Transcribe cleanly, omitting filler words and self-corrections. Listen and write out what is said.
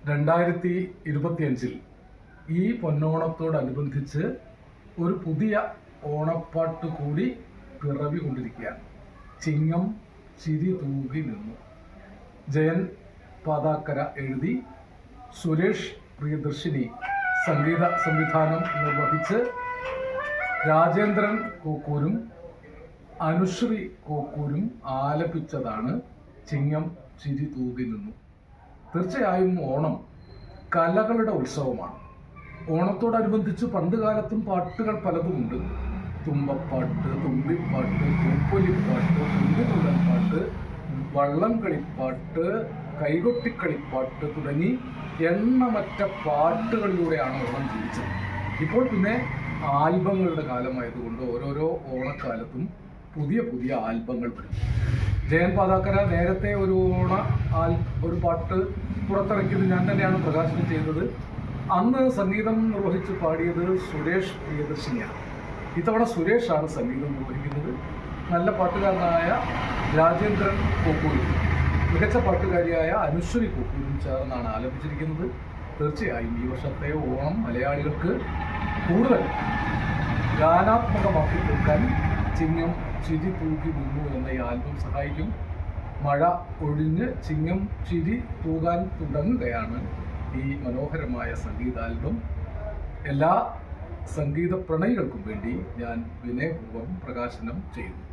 2025 ഈ പൊന്നോണത്തോടനുബന്ധിച്ച് ഒരു പുതിയ ഓണപ്പാട്ട് കൂടി പിറവി കൊണ്ടിരിക്കുകയാണ്. ചിങ്ങം ചിരി തൂകി നിന്നു. ജയൻ പാതാക്കര എഴുതി സുരേഷ് പ്രിയദർശിനി സംഗീത സംവിധാനം നിർവഹിച്ച് രാജേന്ദ്രൻ കോക്കൂരും അനുശ്രീ കോക്കൂരും ആലപിച്ചതാണ് ചിങ്ങം ചിരി തൂകി നിന്നു. തീർച്ചയായും ഓണം കലകളുടെ ഉത്സവമാണ്. ഓണത്തോടനുബന്ധിച്ച് പണ്ടുകാലത്തും പാട്ടുകൾ പലതുമുണ്ട്. തുമ്പപ്പാട്ട്, തുമ്പിപ്പാട്ട്, പൂപ്പൊലിപ്പാട്ട്, തുള്ളിത്തുള്ളൻപാട്ട്, വള്ളംകളിപ്പാട്ട്, കൈകൊട്ടിക്കളിപ്പാട്ട് തുടങ്ങി എണ്ണമറ്റ പാട്ടുകളിലൂടെയാണ് ഓണം ജീവിച്ചത്. ഇപ്പോൾ പിന്നെ ആൽബങ്ങളുടെ കാലമായതുകൊണ്ട് ഓരോരോ ഓണക്കാലത്തും പുതിയ പുതിയ ആൽബങ്ങൾ വരും. ജയൻ പാതാക്കര നേരത്തെ ഒരു പാട്ട് പുറത്തിറക്കിയത് ഞാൻ തന്നെയാണ് പ്രകാശനം ചെയ്തത്. അന്ന് സംഗീതം നിർവഹിച്ച് പാടിയത് സുരേഷ് പ്രിയദർശിനിയാണ്. ഇത്തവണ സുരേഷാണ് സംഗീതം നിർവഹിക്കുന്നത്. നല്ല പാട്ടുകാരനായ രാജേന്ദ്രൻ കോക്കൂരും മികച്ച പാട്ടുകാരിയായ അനുശ്രീ കോക്കൂരും ചേർന്നാണ് ആലപിച്ചിരിക്കുന്നത്. തീർച്ചയായും ഈ വർഷത്തെ ഓണം മലയാളികൾക്ക് കൂടുതൽ ഗാനാത്മകമാക്കി തീർക്കാൻ ചിങ്ങം ചിരി തൂകി നിന്നു എന്ന ഈ ആൽബം സഹായിക്കും. മഴ ഒഴിഞ്ഞ് ചിങ്ങം ചിരി തൂകാൻ തുടങ്ങുകയാണ് ഈ മനോഹരമായ സംഗീതാൽബം. എല്ലാ സംഗീത പ്രണയികൾക്കും വേണ്ടി ഞാൻ വിനയപൂർവ്വം പ്രകാശനം ചെയ്യുന്നു.